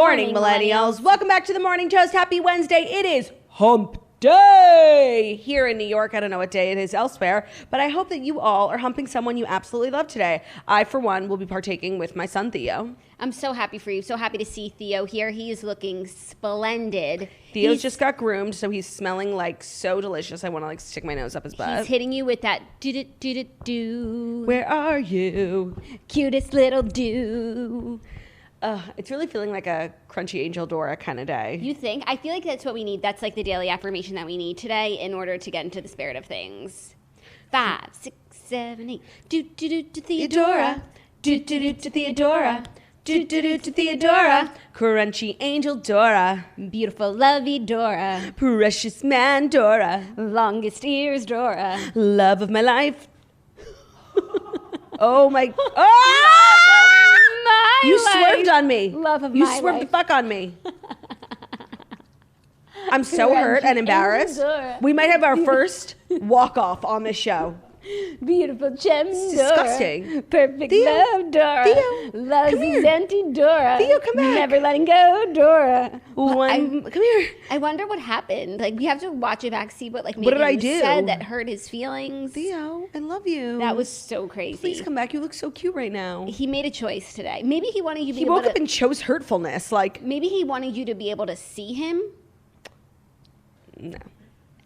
morning, millennials. Welcome back to the Morning Toast. Happy Wednesday. It is Hump Day here in New York. I don't know what day it is elsewhere, but I hope that you all are humping someone you absolutely love today. I, for one, will be partaking with my son, Theo. I'm so happy for you. So happy to see Theo here. He is looking splendid. Theo's just got groomed, so he's smelling like so delicious. I want to like stick my nose up his butt. He's hitting you with that do-do-do-do-do. Where are you? Cutest little do. It's really feeling like a crunchy Angel Dora kind of day. You think? I feel like that's what we need. That's like the daily affirmation that we need today in order to get into the spirit of things. 5, 6, 7, 8. Do-do-do-do Theodora. Do-do-do-do Theodora. Do-do-do-do Theodora. Crunchy Angel Dora. Beautiful lovey Dora. Precious man Dora. Longest ears Dora. Love of my life. Oh my... Oh! You swerved on me. Love of you my swerved life. the fuck on me. I'm so hurt and embarrassed. We might have our first walk-off on this show. Beautiful gem It's Dora. disgusting. Perfect Theo, love Dora. Theo, Loves come here. Zenti Dora. Theo, come back. Never letting go Dora. Come here. I wonder what happened. Like, we have to watch it back, see what, like, maybe What did I you do? said that hurt his feelings. Theo, I love you. That was so crazy. Please come back. You look so cute right now. He made a choice today. Maybe he wanted you to be He able woke to... up and chose hurtfulness. Like, Maybe he wanted you to be able to see him. no.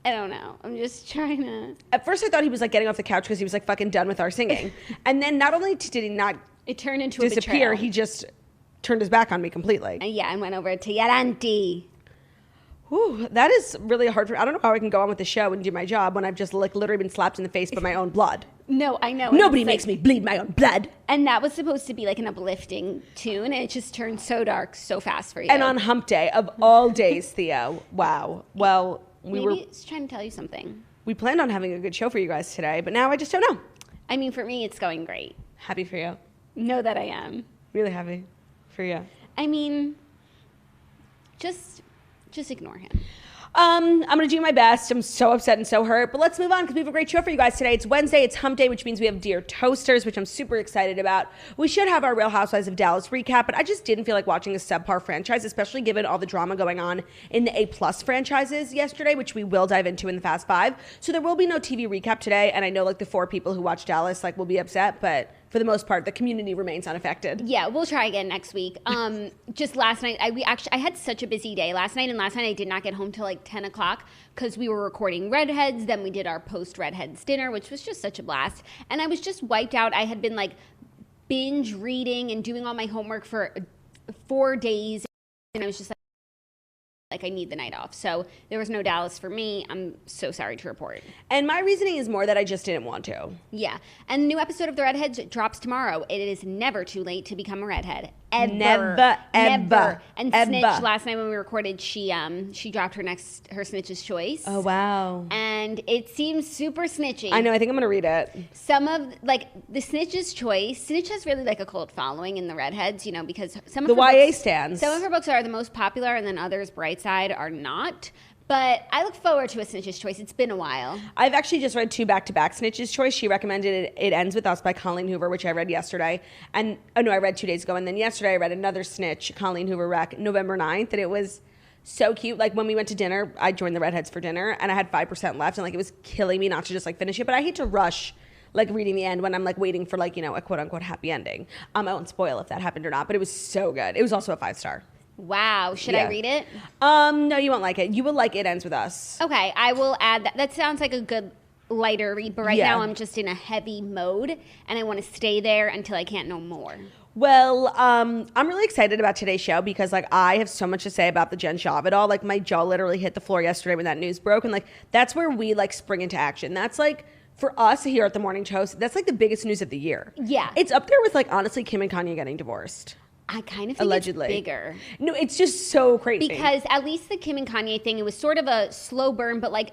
I don't know. I'm just trying to... At first, I thought he was like getting off the couch because he was like fucking done with our singing. And then not only did he not It turned into disappear, a betrayal. he just turned his back on me completely. Yeah, and went over to your auntie. Whew, that is really hard for. I don't know how I can go on with the show and do my job when I've just like literally been slapped in the face by my own blood. No, I know. Nobody It's makes like- me bleed my own blood. And that was supposed to be like an uplifting tune, and it just turned so dark so fast for you. And on Hump Day of all days, Theo. Wow. Well, Maybe it's trying to tell you something. we planned on having a good show for you guys today, but now I just don't know. I mean, for me, it's going great. Happy for you. Know that I am. Really happy for you. I mean, just ignore him. I'm going to do my best. I'm so upset and so hurt, but let's move on because we have a great show for you guys today. It's Wednesday, it's Hump Day, which means we have Dear Toasters, which I'm super excited about. We should have our Real Housewives of Dallas recap, but I just didn't feel like watching a subpar franchise, especially given all the drama going on in the A+ franchises yesterday, which we will dive into in the Fast Five. So there will be no TV recap today, and I know like the 4 people who watch Dallas like will be upset, but for the most part, the community remains unaffected. Yeah, we'll try again next week. Just last night, I had such a busy day last night, and last night I did not get home till like 10 o'clock because we were recording Redheads. Then we did our post Redheads dinner, which was just such a blast. And I was just wiped out. I had been like binge reading and doing all my homework for 4 days, and I was just like I need the night off. So there was no Dallas for me. I'm so sorry to report. And my reasoning is more that I just didn't want to. Yeah. And the new episode of The Redheads drops tomorrow. It is never too late to become a redhead. Ever. Never, ever, And ever. Snitch, last night when we recorded, she dropped her Snitch's Choice. Oh, wow. And it seems super snitchy. I know. I think I'm going to read it. Some of, like, the Snitch's Choice, Snitch has really, like, a cult following in the redheads, you know, because some of The her YA books, stands. some of her books are the most popular, and then others, Brightside, are not. But I look forward to a Snitch's Choice. It's been a while. I've actually just read 2 back-to-back Snitch's Choice. She recommended It Ends With Us by Colleen Hoover, which I read yesterday. And, I read 2 days ago. And then yesterday I read another Snitch, Colleen Hoover rec, November 9th. And it was so cute. Like, when we went to dinner, I joined the Redheads for dinner. And I had 5% left. And, like, it was killing me not to just, like, finish it. But I hate to rush, like, reading the end when I'm, like, waiting for, like, you know, a quote-unquote happy ending. I won't spoil if that happened or not. But it was so good. It was also a 5-star. Wow. Should Yeah. I read it? No, you won't like it. You will like It Ends With Us. Okay, I will add that. That sounds like a good lighter read, but right Yeah. now I'm just in a heavy mode, and I want to stay there until I can't know more. Well, I'm really excited about today's show because, like, I have so much to say about the Jen Shah of it all. Like, my jaw literally hit the floor yesterday when that news broke, and, like, that's where we, like, spring into action. That's, like, for us here at the Morning Toast, that's, like, the biggest news of the year. Yeah. It's up there with, like, honestly, Kim and Kanye getting divorced. I kind of think Allegedly. it's bigger. No, it's just so crazy. Because at least the Kim and Kanye thing, it was sort of a slow burn, but like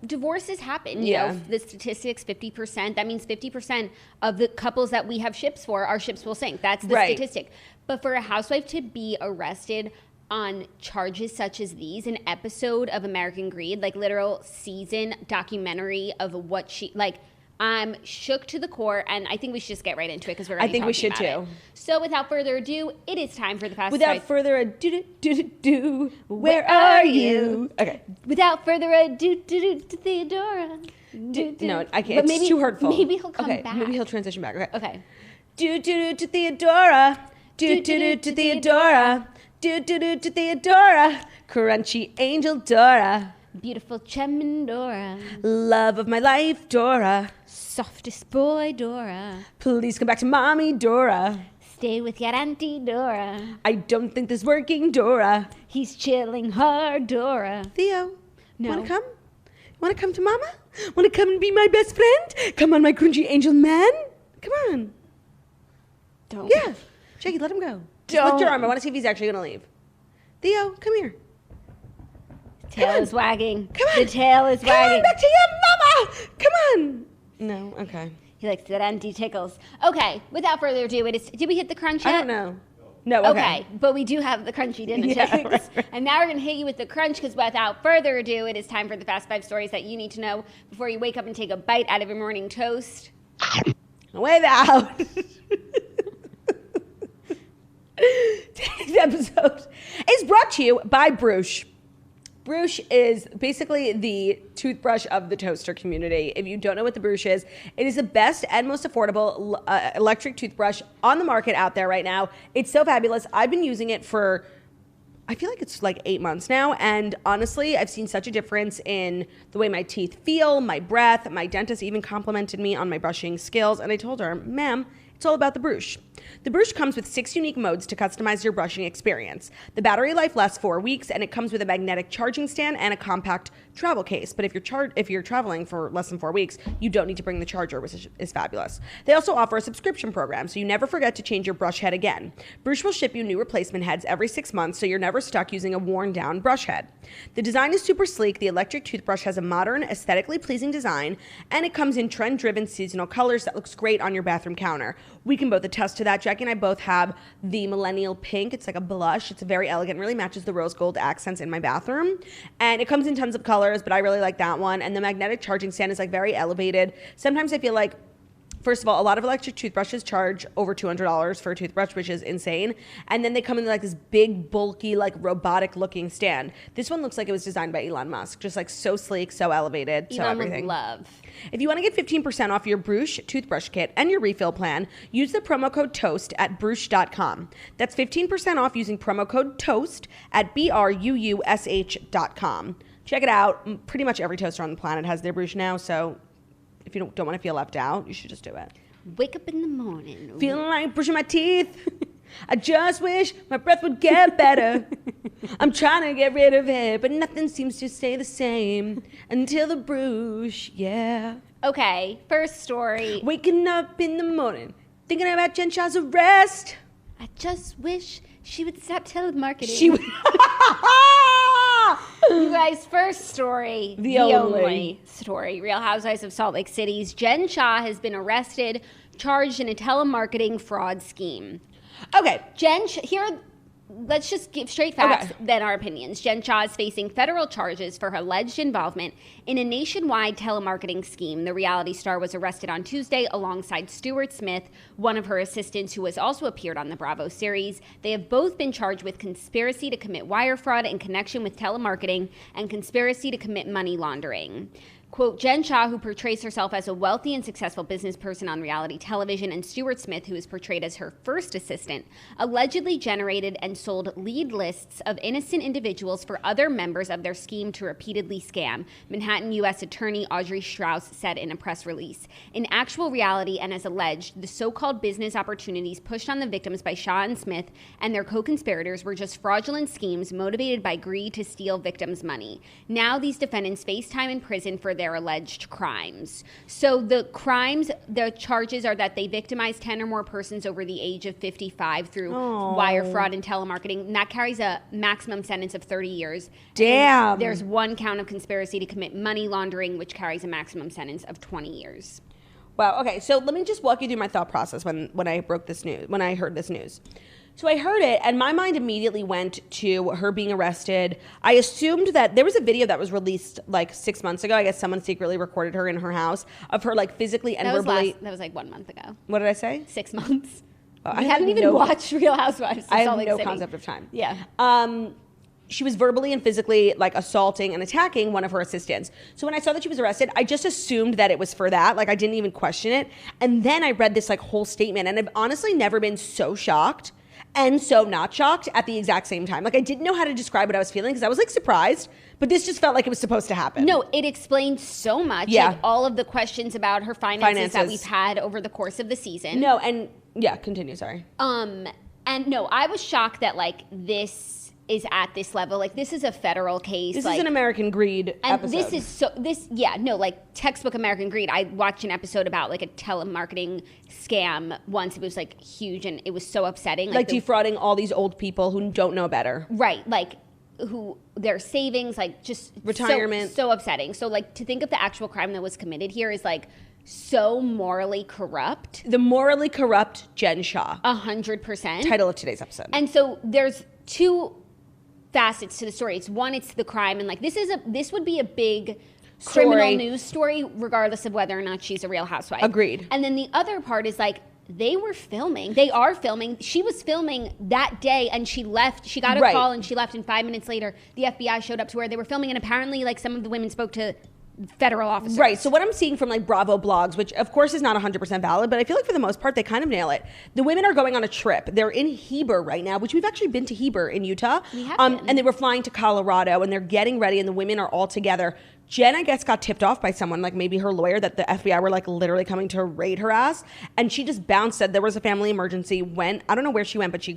divorces happen. You Yeah. know, the statistics, 50%. That means 50% of the couples that we have ships for, our ships will sink. That's the Right. statistic. But for a housewife to be arrested on charges such as these, an episode of American Greed, like literal season documentary of what she, like, I'm shook to the core, and I think we should just get right into it because we're. I think we should too. So, without further ado, it is time for the fast. Without further ado, where are you? Okay. Without further ado, Theodora. No, I can't. It's too hurtful. Maybe he'll come back. Maybe he'll transition back. Okay. Okay. To Theodora. To Theodora. To Theodora. Crunchy angel Dora. Beautiful Chemindora. Love of my life, Dora. Softest boy, Dora. Please come back to mommy, Dora. Stay with your auntie, Dora. I don't think this working, Dora. He's chilling hard, Dora. Theo, No. wanna come? Wanna come to mama? Wanna come and be my best friend? Come on, my crunchy angel man. Come on. Don't. Yeah. Jackie, let him go. Just lift your arm. I want to see if he's actually gonna leave. Theo, come here. Tail is wagging. Come on. The tail is Come wagging. on, back to your mama. Come on. No, okay. He likes that auntie tickles. Okay, without further ado, did we hit the crunch yet? I don't know. No, Okay, but we do have the crunchy dinner Yeah, tips. right. And now we're going to hit you with the crunch because without further ado, it is time for the fast 5 stories that you need to know before you wake up and take a bite out of your morning toast. Way out. Today's episode is brought to you by Bruush. Bruush is basically the toothbrush of the toaster community. If you don't know what the Bruush is, it is the best and most affordable electric toothbrush on the market out there right now. It's so fabulous. I've been using it for, I feel like it's like 8 months now. And honestly, I've seen such a difference in the way my teeth feel, my breath. My dentist even complimented me on my brushing skills. And I told her, ma'am, it's all about the Bruush. The Bruush comes with 6 unique modes to customize your brushing experience. The battery life lasts 4 weeks, and it comes with a magnetic charging stand and a compact travel case. But if you're traveling for less than 4 weeks, you don't need to bring the charger, which is fabulous. They also offer a subscription program, so you never forget to change your brush head again. Bruush will ship you new replacement heads every 6 months, so you're never stuck using a worn-down brush head. The design is super sleek. The electric toothbrush has a modern, aesthetically pleasing design, and it comes in trend-driven seasonal colors that looks great on your bathroom counter. We can both attest to that. Jackie and I both have the millennial pink. It's like a blush. It's very elegant, really matches the rose gold accents in my bathroom. And it comes in tons of colors, but I really like that one. And the magnetic charging stand is like very elevated. Sometimes I feel like, first of all, a lot of electric toothbrushes charge over $200 for a toothbrush, which is insane. And then they come in like this big, bulky, like robotic looking stand. This one looks like it was designed by Elon Musk. Just like so sleek, so elevated, so everything. Love. If you want to get 15% off your Bruush toothbrush kit and your refill plan, use the promo code TOAST at Bruush.com. That's 15% off using promo code TOAST at BRUUSH.com. Check it out. Pretty much every toaster on the planet has their Bruush now, so if you don't want to feel left out, you should just do it. Wake up in the morning. Feeling like brushing my teeth. I just wish my breath would get better. I'm trying to get rid of it, but nothing seems to stay the same until the Bruush, yeah. Okay, first story. Waking up in the morning, thinking about Jen Shah's arrest. I just wish she would stop telemarketing. She would. You guys, first story, The only story. Real Housewives of Salt Lake City's Jen Shah has been arrested, charged in a telemarketing fraud scheme. Okay. Let's just give straight facts, Okay. then our opinions. Jen Shah is facing federal charges for her alleged involvement in a nationwide telemarketing scheme. The reality star was arrested on Tuesday alongside Stuart Smith, one of her assistants who has also appeared on the Bravo series. They have both been charged with conspiracy to commit wire fraud in connection with telemarketing and conspiracy to commit money laundering. Quote, Jen Shah, who portrays herself as a wealthy and successful business person on reality television, and Stuart Smith, who is portrayed as her first assistant, allegedly generated and sold lead lists of innocent individuals for other members of their scheme to repeatedly scam, Manhattan U.S. Attorney Oshry said in a press release. In actual reality, and as alleged, the so-called business opportunities pushed on the victims by Shah and Smith and their co-conspirators were just fraudulent schemes motivated by greed to steal victims' money. Now these defendants face time in prison for their alleged crimes. So the charges are that they victimized 10 or more persons over the age of 55 through wire fraud and telemarketing. And that carries a maximum sentence of 30 years. Damn. And there's one count of conspiracy to commit money laundering, which carries a maximum sentence of 20 years. Wow. Okay. So let me just walk you through my thought process when I heard this news. So I heard it, and my mind immediately went to her being arrested. I assumed that there was a video that was released like 6 months ago. I guess someone secretly recorded her in her house of her like physically and verbally. That was like 1 month ago. What did I say? 6 months. I haven't even watched Real Housewives. I have no concept of time. Yeah. She was verbally and physically like assaulting and attacking one of her assistants. So when I saw that she was arrested, I just assumed that it was for that. Like I didn't even question it. And then I read this like whole statement, and I've honestly never been so shocked and so not shocked at the exact same time. Like I didn't know how to describe what I was feeling because I was like surprised, but this just felt like it was supposed to happen. No, it explains so much. Yeah. Like all of the questions about her finances that we've had over the course of the season. No, and yeah, continue, sorry. And no, I was shocked that like this is at this level. Like this is a federal case. This like, is an American Greed and episode. Like textbook American Greed. I watched an episode about like a telemarketing scam once. It was like huge and it was so upsetting. Like defrauding all these old people who don't know better. Right. Like who their savings, like just retirement. So upsetting. So like to think of the actual crime that was committed here is like so morally corrupt. The morally corrupt Jen Shah. 100%. Title of today's episode. And so there's two facets to the story. It's one, it's the crime, and like this would be a big criminal news story regardless of whether or not she's a Real Housewife. Agreed. And then the other part is like they are filming. She was filming that day and she left. She got a call and she left, and 5 minutes later the FBI showed up to where they were filming, and apparently like some of the women spoke to federal officers. Right. So what I'm seeing from like Bravo blogs, which of course is not 100% valid, but I feel like for the most part they kind of nail it. The women are going on a trip. They're in Heber right now, which we've actually been to Heber in Utah. We have been. And they were flying to Colorado, and they're getting ready, and the women are all together. Jen, I guess, got tipped off by someone, like maybe her lawyer, that the FBI were like literally coming to raid her ass. And she just bounced, said there was a family emergency, I don't know where she went, but she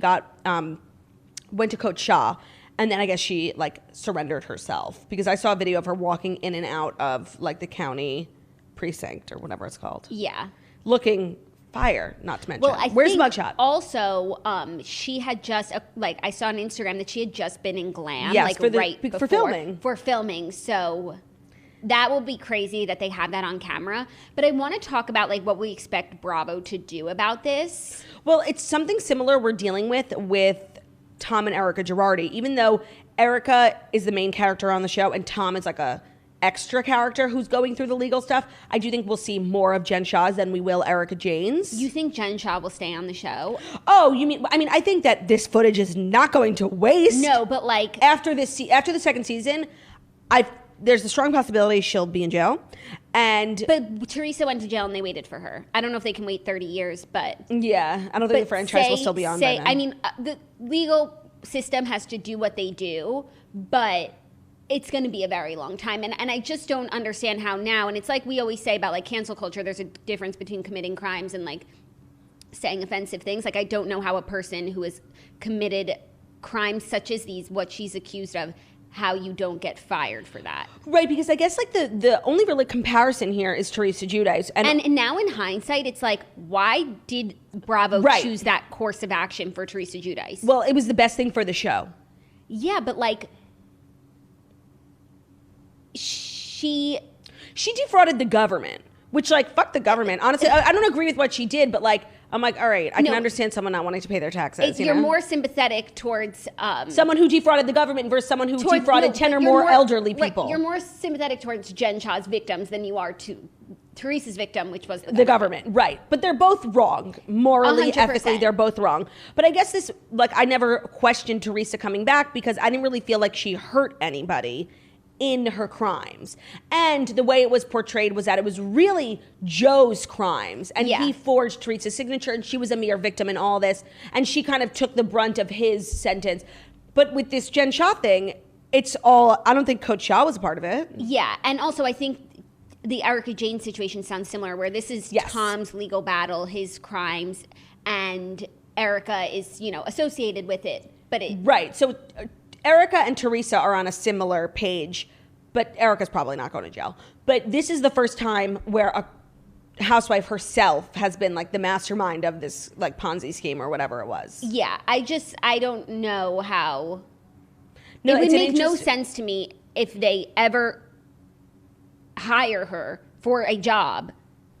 went to Coach Shah. And then I guess she like surrendered herself, because I saw a video of her walking in and out of like the county precinct or whatever it's called. Yeah. Looking fire, not to mention. Well, Where's the mugshot? Also, she had just I saw on Instagram that she had just been in Glam, yes, like for filming. For filming, so that will be crazy that they have that on camera. But I want to talk about like what we expect Bravo to do about this. Well, it's something similar we're dealing with Tom and Erica Girardi, even though Erica is the main character on the show and Tom is like a extra character who's going through the legal stuff. I do think we'll see more of Jen Shah's than we will Erica Jane's. You think Jen Shah will stay on the show? Oh, you mean, I think that this footage is not going to waste. No, but like after the second season, there's a strong possibility she'll be in jail. But Teresa went to jail and they waited for her. I don't know if they can wait 30 years, but yeah, I don't think the franchise will still be on by then. I mean, the legal system has to do what they do, but it's going to be a very long time. And I just don't understand how now, and it's like we always say about like cancel culture, there's a difference between committing crimes and like saying offensive things. Like I don't know how a person who has committed crimes such as these, what she's accused of, how you don't get fired for that. Right, because I guess like the only really comparison here is Teresa Giudice. And now in hindsight, it's like, why did Bravo choose that course of action for Teresa Giudice? Well, it was the best thing for the show. Yeah, but like, she defrauded the government, which like, fuck the government. Honestly, I don't agree with what she did, but like, I'm like, all right, I can understand someone not wanting to pay their taxes. You're more sympathetic towards someone who defrauded the government versus someone who defrauded 10 or more elderly people. You're more sympathetic towards Jen Shah's victims than you are to Teresa's victim, which was the government. Right. But they're both wrong. Morally, 100%. ethically, they're both wrong. But I guess this, like, I never questioned Teresa coming back because I didn't really feel like she hurt anybody in her crimes. And the way it was portrayed was that it was really Joe's crimes. And he forged Teresa's signature, and she was a mere victim in all this. And she kind of took the brunt of his sentence. But with this Jen Shah thing, it's all, I don't think Coach Shah was a part of it. Yeah, and also I think the Erica Jane situation sounds similar, where this is Tom's legal battle, his crimes, and Erica is, associated with it. But right. So Erica and Teresa are on a similar page, but Erica's probably not going to jail. But this is the first time where a housewife herself has been like the mastermind of this like Ponzi scheme or whatever it was. Yeah, I don't know how. No, it would make no sense to me if they ever hire her for a job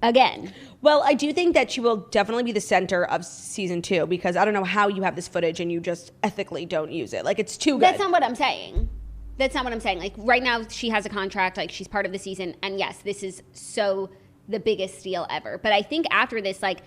again. Well, I do think that she will definitely be the center of season 2 because I don't know how you have this footage and you just ethically don't use it. Like, it's too good. That's not what I'm saying. That's not what I'm saying. Like, right now, she has a contract. Like, she's part of the season. And yes, this is so the biggest deal ever. But I think after this, like,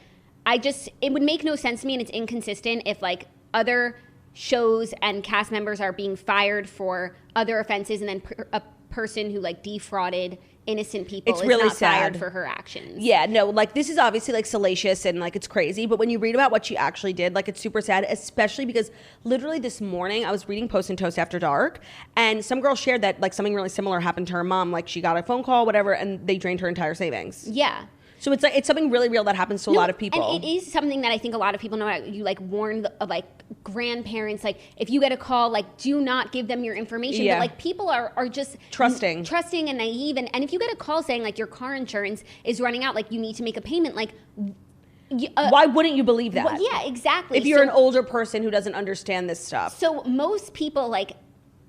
it would make no sense to me, and it's inconsistent if, like, other shows and cast members are being fired for other offenses and then a person who, like, defrauded innocent people is really not fired sad for her actions. Yeah, no, like, this is obviously, like, salacious and, like, it's crazy, but when you read about what she actually did, like, it's super sad, especially because literally this morning I was reading Post and Toast After Dark, and some girl shared that, like, something really similar happened to her mom. Like, she got a phone call, whatever, and they drained her entire savings. Yeah. So it's like, it's something really real that happens to a lot of people. And it is something that I think a lot of people know. You, like, warn like grandparents, like, if you get a call, like, do not give them your information. Yeah. But, like, people are just trusting and naive. And if you get a call saying, like, your car insurance is running out, like, you need to make a payment, like, why wouldn't you believe that? Well, yeah, exactly. If you're an older person who doesn't understand this stuff. So most people, like,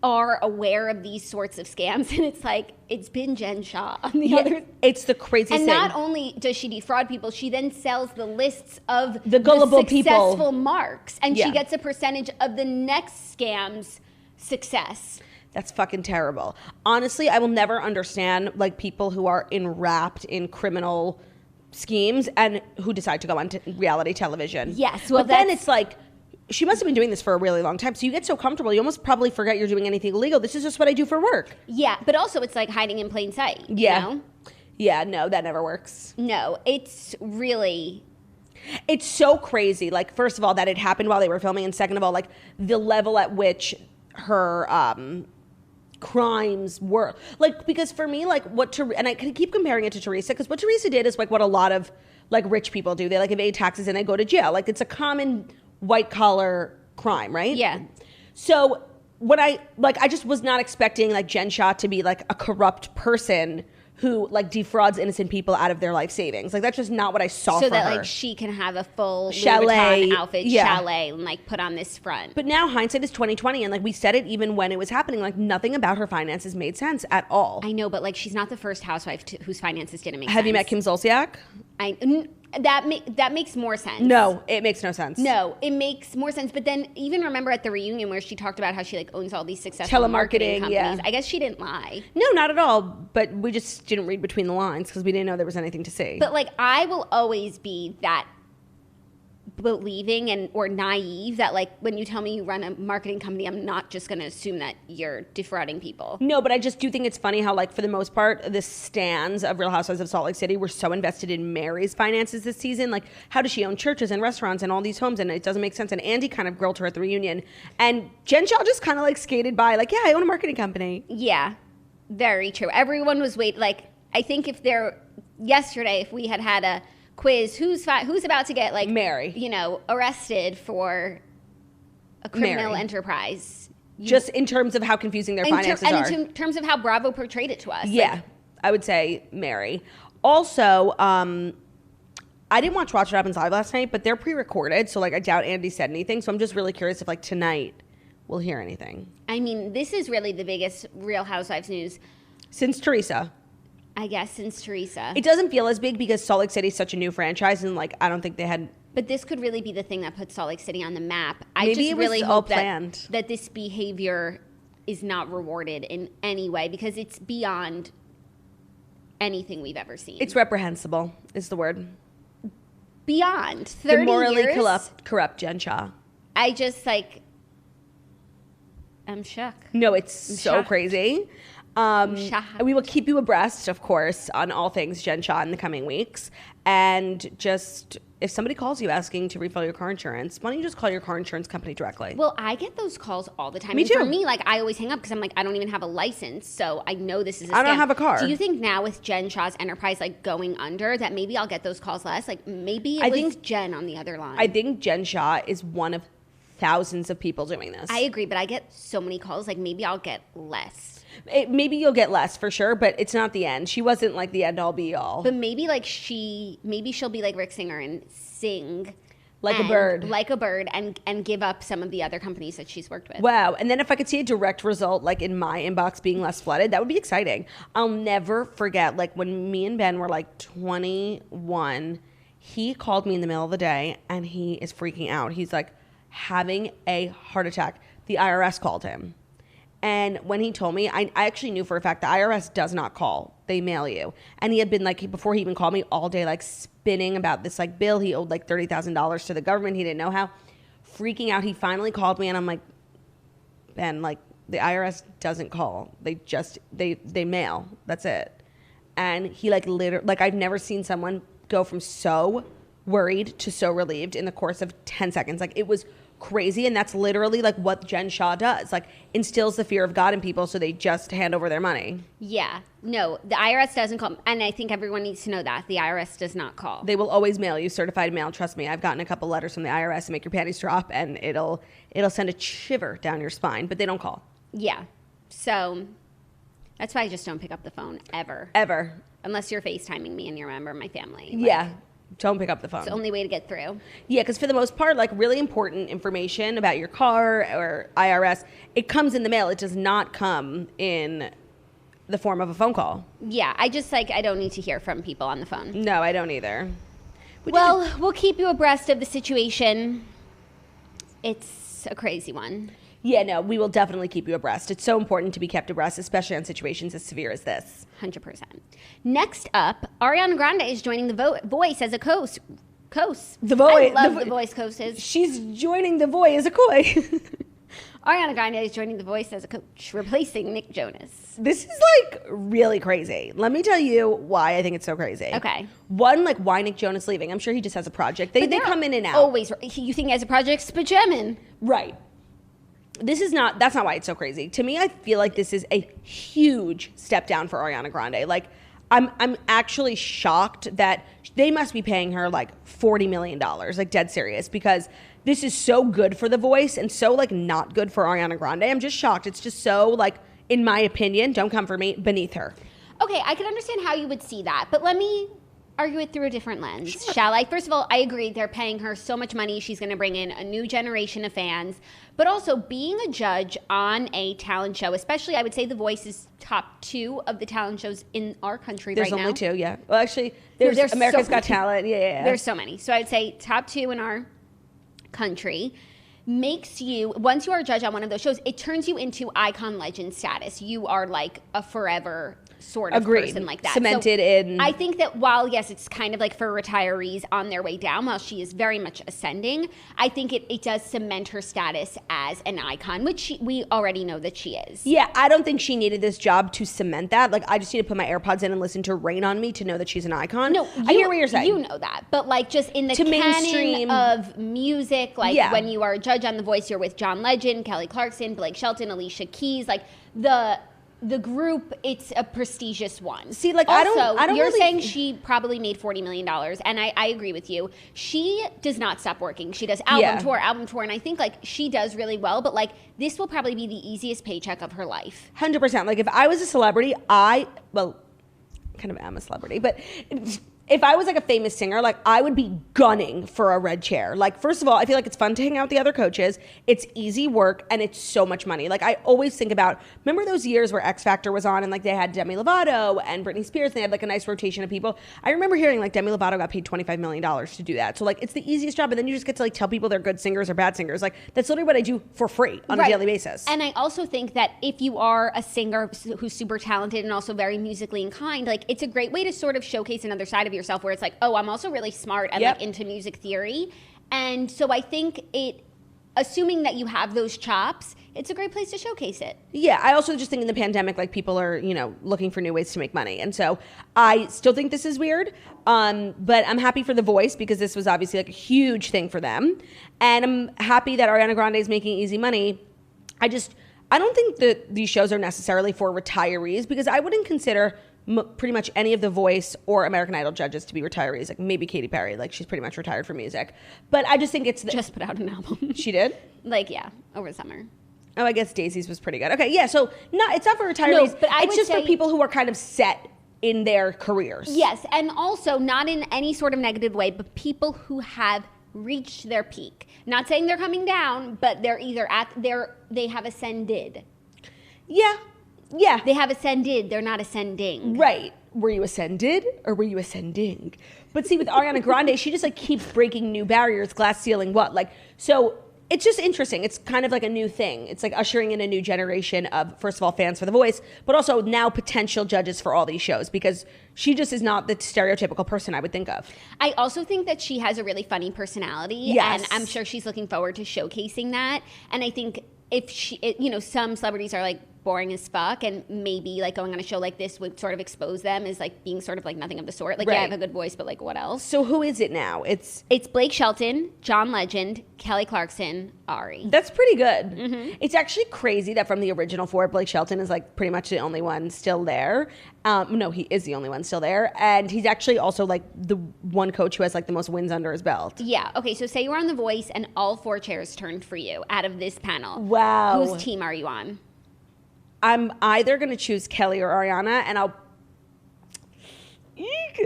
are aware of these sorts of scams, and it's like, it's been Jen Shah on the other. It's the craziest and thing. not only does she defraud people, she then sells the lists of the gullible successful people marks, and she gets a percentage of the next scam's success. That's fucking terrible. Honestly, I will never understand, like, people who are enwrapped in criminal schemes and who decide to go on reality television. Yes, well, but then it's like, she must have been doing this for a really long time. So you get so comfortable, you almost probably forget you're doing anything illegal. This is just what I do for work. Yeah, but also it's like hiding in plain sight. Yeah. You know? Yeah, no, that never works. No, it's really... It's so crazy. Like, first of all, that it happened while they were filming. And second of all, like, the level at which her crimes were. Like, because for me, like, and I keep comparing it to Teresa, because what Teresa did is, like, what a lot of, like, rich people do. They, like, evade taxes and they go to jail. Like, it's a common white collar crime, right? Yeah. So when I just was not expecting, like, Jen Shah to be, like, a corrupt person who, like, defrauds innocent people out of their life savings. Like, that's just not what I saw for her. So that, like, she can have a full chalet Louis Vuitton outfit, chalet, and, like, put on this front. But now hindsight is 2020, and, like, we said it even when it was happening. Like, nothing about her finances made sense at all. I know, but, like, she's not the first housewife whose finances didn't make sense. Have you met Kim Zolciak? That makes more sense. No, it makes no sense. No, it makes more sense. But then even remember at the reunion where she talked about how she, like, owns all these successful telemarketing companies. Yeah. I guess she didn't lie. No, not at all. But we just didn't read between the lines because we didn't know there was anything to see. But, like, I will always be that believing or naive that, like, when you tell me you run a marketing company, I'm not just going to assume that you're defrauding people. No, but I just do think it's funny how, like, for the most part, the stans of Real Housewives of Salt Lake City were so invested in Mary's finances this season. Like, how does she own churches and restaurants and all these homes? And it doesn't make sense. And Andy kind of grilled her at the reunion. And Jen Shah just kind of, like, skated by, like, yeah, I own a marketing company. Yeah, very true. Everyone was like, I think yesterday, if we had a quiz, who's about to get, like, Mary, you know, arrested for a criminal enterprise, just in terms of how confusing their finances are, and in terms of how Bravo portrayed it to us. Yeah, like, I would say Mary. Also, I didn't watch What Happens Live last night, but they're pre-recorded, so, like, I doubt Andy said anything. So I'm just really curious if, like, tonight we'll hear anything. I mean, this is really the biggest Real Housewives news since Teresa. I guess since Teresa. It doesn't feel as big because Salt Lake City is such a new franchise, and, like, I don't think they had. But this could really be the thing that puts Salt Lake City on the map. Maybe I just really hope that this behavior is not rewarded in any way because it's beyond anything we've ever seen. It's reprehensible, is the word. Beyond 30 the morally years. corrupt Jen Shah. I just, like, I'm shook. No, it's so crazy. We will keep you abreast, of course, on all things Jen Shah in the coming weeks. And just, if somebody calls you asking to refill your car insurance, why don't you just call your car insurance company directly? Well, I get those calls all the time. Me too. For me, like, I always hang up because I'm like, I don't even have a license, so I know this is a scam. I don't have a car. Do you think now with Jen Shah's enterprise, like, going under, that maybe I'll get those calls less? Like, maybe it was Jen on the other line. I think Jen Shah is one of thousands of people doing this. I agree, but I get so many calls, like, maybe I'll get less. Maybe you'll get less for sure, but it's not the end. She wasn't, like, the end all be all. But maybe, like, maybe she'll be like Rick Singer and sing Like a bird. Like a bird, and give up some of the other companies that she's worked with. Wow. And then if I could see a direct result, like in my inbox being less flooded, that would be exciting. I'll never forget, like when me and Ben were like 21, he called me in the middle of the day and he is freaking out. He's like having a heart attack. The IRS called him. And when he told me, I actually knew for a fact the IRS does not call. They mail you. And he had been like, before he even called me, all day like spinning about this like bill. He owed like $30,000 to the government. He didn't know how. Freaking out. He finally called me and I'm like, Ben, like the IRS doesn't call. They just, they mail. That's it. And he like literally, like I've never seen someone go from so worried to so relieved in the course of 10 seconds. Like it was crazy. And that's literally like what Jen Shah does, like instills the fear of God in people so they just hand over their money. Yeah. No, the IRS doesn't call. And I think everyone needs to know that. The IRS does not call. They will always mail you certified mail. Trust me, I've gotten a couple letters from the IRS to make your panties drop and it'll send a shiver down your spine, but they don't call. Yeah. So that's why I just don't pick up the phone ever. Ever. Unless you're FaceTiming me and you're a member of my family. Like, yeah. Don't pick up the phone. It's the only way to get through. Yeah, because for the most part, like really important information about your car or IRS, it comes in the mail. It does not come in the form of a phone call. Yeah, I just like, I don't need to hear from people on the phone. No, I don't either. Well, we'll keep you abreast of the situation. It's a crazy one. Yeah, no, we will definitely keep you abreast. It's so important to be kept abreast, especially on situations as severe as this. 100%. Next up, Ariana Grande is joining The Voice as a coach. The Voice. I love The Voice coaches. She's joining The Voice as a coach. Ariana Grande is joining The Voice as a coach, replacing Nick Jonas. This is like really crazy. Let me tell you why I think it's so crazy. Okay. One, like why Nick Jonas leaving? I'm sure he just has a project. They come in and out. Always. You think he has a project? Spajemin. Right. That's not why it's so crazy. To me, I feel like this is a huge step down for Ariana Grande. Like, I'm actually shocked that they must be paying her like $40 million, like dead serious, because this is so good for The Voice and so like not good for Ariana Grande. I'm just shocked. It's just so like, in my opinion, don't come for me, beneath her. Okay, I can understand how you would see that, but let me argue it through a different lens, sure. Shall I? First of all, I agree. They're paying her so much money. She's going to bring in a new generation of fans. But also, being a judge on a talent show, especially, I would say The Voice is top 2 of the talent shows in our country right now. There's only 2, yeah. Well, actually, there's America's Got Talent. Yeah. There's so many. So I would say top 2 in our country. Makes you, once you are a judge on one of those shows, it turns you into icon legend status. You are like a forever sort of person like that. Cemented in. I think that while, yes, it's kind of like for retirees on their way down, while she is very much ascending, I think it does cement her status as an icon, which we already know that she is. Yeah, I don't think she needed this job to cement that. Like, I just need to put my AirPods in and listen to Rain on Me to know that she's an icon. No, I hear what you're saying. You know that. But like just in the canon mainstream of music, like when you are a judge on The Voice, you're with John Legend, Kelly Clarkson, Blake Shelton, Alicia Keys, like the group, it's a prestigious one. See, like, also, I don't you're really saying she probably made $40 million, and I agree with you. She does not stop working. She does album tour, and I think, like, she does really well, but, like, this will probably be the easiest paycheck of her life. 100%. Like, if I was a celebrity, kind of am a celebrity, but if I was like a famous singer, like I would be gunning for a red chair. Like, first of all, I feel like it's fun to hang out with the other coaches. It's easy work and it's so much money. Like, I always think about, remember those years where X Factor was on and like they had Demi Lovato and Britney Spears and they had like a nice rotation of people. I remember hearing like Demi Lovato got paid $25 million to do that. So like, it's the easiest job. And then you just get to like tell people they're good singers or bad singers. Like, that's literally what I do for free on a daily basis. And I also think that if you are a singer who's super talented and also very musically inclined, like it's a great way to sort of showcase another side of yourself where it's like, oh, I'm also really smart and like into music theory. And so I think assuming that you have those chops, it's a great place to showcase it. Yeah, I also just think in the pandemic, like people are, looking for new ways to make money. And so I still think this is weird, but I'm happy for The Voice because this was obviously like a huge thing for them. And I'm happy that Ariana Grande is making easy money. I don't think that these shows are necessarily for retirees because I wouldn't consider pretty much any of The Voice or American Idol judges to be retirees. Like maybe Katy Perry, like she's pretty much retired from music. But I just think it's just put out an album. She did? Like, yeah, over the summer. Oh, I guess Daisy's was pretty good. Okay, yeah, so it's not for retirees, no, but it's just for people who are kind of set in their careers. Yes, and also not in any sort of negative way, but people who have reached their peak. Not saying they're coming down, but they're either they have ascended. Yeah. They have ascended. They're not ascending. Right. Were you ascended or were you ascending? But see, with Ariana Grande, she just like keeps breaking new barriers, glass ceiling, what? Like, so it's just interesting. It's kind of like a new thing. It's like ushering in a new generation of, first of all, fans for The Voice, but also now potential judges for all these shows, because she just is not the stereotypical person I would think of. I also think that she has a really funny personality. Yes. And I'm sure she's looking forward to showcasing that. And I think if some celebrities are like boring as fuck, and maybe like going on a show like this would sort of expose them as like being sort of like nothing of the sort. Like, right. Yeah, I have a good voice, but like what else? So who is it now? It's Blake Shelton, John Legend, Kelly Clarkson, Ari. That's pretty good. Mm-hmm. It's actually crazy that from the original four, Blake Shelton is like pretty much the only one still there. No, he is the only one still there. And he's actually also like the one coach who has like the most wins under his belt. Yeah. Okay. So say you were on The Voice and all four chairs turned for you out of this panel. Wow. Whose team are you on? I'm either going to choose Kelly or Ariana, and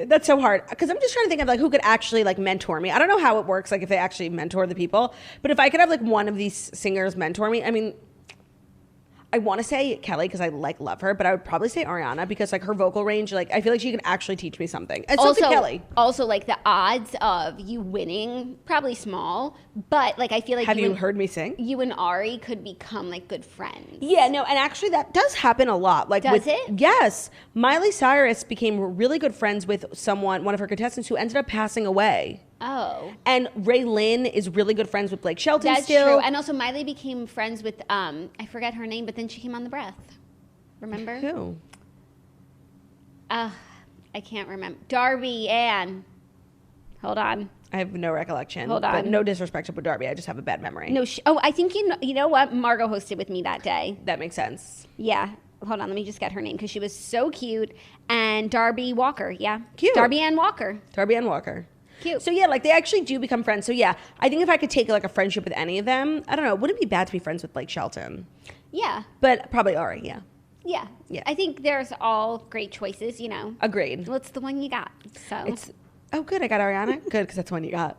that's so hard, because I'm just trying to think of like who could actually like mentor me. I don't know how it works, like if they actually mentor the people, but if I could have like one of these singers mentor me, I mean, I want to say Kelly because I like love her, but I would probably say Ariana because like her vocal range, like I feel like she can actually teach me something. It's also Kelly. Also, like the odds of you winning probably small, but like I feel like have you heard me sing? You and Ari could become like good friends. Yeah, no, and actually that does happen a lot. Like, does it? Yes, Miley Cyrus became really good friends with one of her contestants who ended up passing away. Oh. And Ray Lynn is really good friends with Blake Shelton. That's still. true. And also Miley became friends with I forget her name, but then she came on The Breath. Remember? Who? I can't remember. Darby Ann. Hold on. I have no recollection. Hold on. But no disrespect to Darby. I just have a bad memory. No. I think you know what? Margot hosted with me that day. That makes sense. Yeah. Hold on. Let me just get her name because she was so cute. And Darby Walker. Yeah. Cute. Darby Ann Walker. Darby Ann Walker. Cute. So yeah, like they actually do become friends. So yeah, I think if I could take like a friendship with any of them, I don't know, it wouldn't be bad to be friends with Blake Shelton. Yeah. But probably Ari, yeah. Yeah. Yeah. I think there's all great choices, you know. Agreed. What's the one you got? So oh good, I got Ariana. Good, because that's the one you got.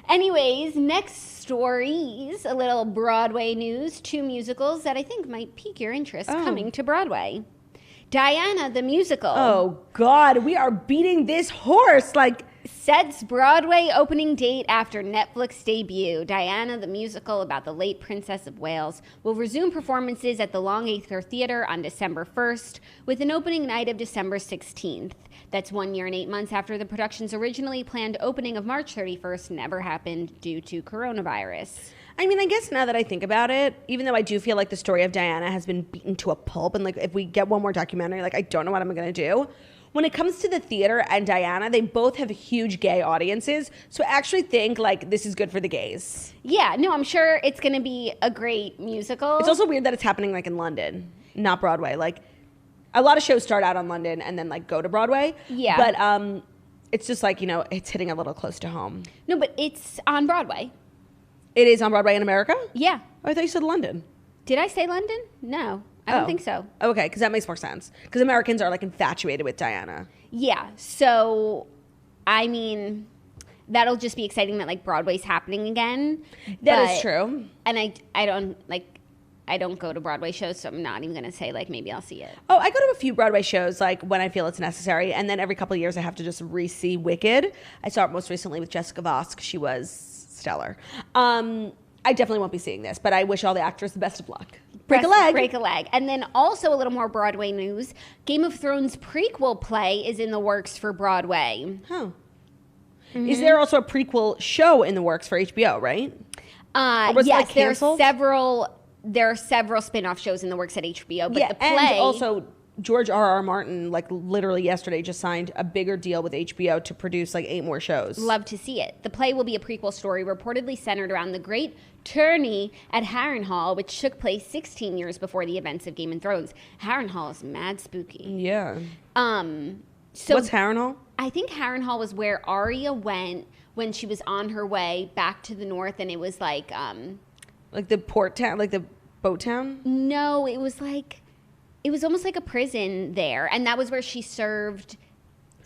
Anyways, next stories, a little Broadway news, 2 musicals that I think might pique your interest coming to Broadway. Diana the musical. Oh God, we are beating this horse like sets Broadway opening date after Netflix debut. Diana the musical about the late Princess of Wales will resume performances at the Longacre Theatre on December 1st with an opening night of December 16th. That's 1 year and 8 months after the production's originally planned opening of March 31st never happened due to coronavirus. I mean, I guess now that I think about it, even though I do feel like the story of Diana has been beaten to a pulp, and like if we get one more documentary, like I don't know what I'm gonna do. When it comes to the theater and Diana, they both have huge gay audiences, so I actually think like this is good for the gays. Yeah, no, I'm sure it's gonna be a great musical. It's also weird that it's happening like in London, not Broadway. Like a lot of shows start out on London and then like go to Broadway. Yeah. But it's just like, you know, it's hitting a little close to home. No, but it's on Broadway. It is on Broadway in America? Yeah. Oh, I thought you said London. Did I say London? No, I don't think so. Okay, because that makes more sense. Because Americans are like infatuated with Diana. Yeah. So, I mean, that'll just be exciting that like Broadway's happening again. That is true. And I don't go to Broadway shows, so I'm not even gonna say like maybe I'll see it. Oh, I go to a few Broadway shows like when I feel it's necessary, and then every couple of years I have to just re-see Wicked. I saw it most recently with Jessica Vosk. She was stellar. I definitely won't be seeing this, but I wish all the actors the best of luck. Break a leg. Break a leg. And then also a little more Broadway news. Game of Thrones prequel play is in the works for Broadway. Oh. Mm-hmm. Is there also a prequel show in the works for HBO, right? Yes, like there are several spin-off shows in the works at HBO, but yeah, the play... and also George R.R. Martin, like literally yesterday, just signed a bigger deal with HBO to produce like 8 more shows. Love to see it. The play will be a prequel story reportedly centered around the great tourney at Harrenhal, which took place 16 years before the events of Game of Thrones. Harrenhal is mad spooky. Yeah. So what's Harrenhal? I think Harrenhal was where Arya went when she was on her way back to the north, and it was like the port town, like the boat town? No, it was almost like a prison there, and that was where she served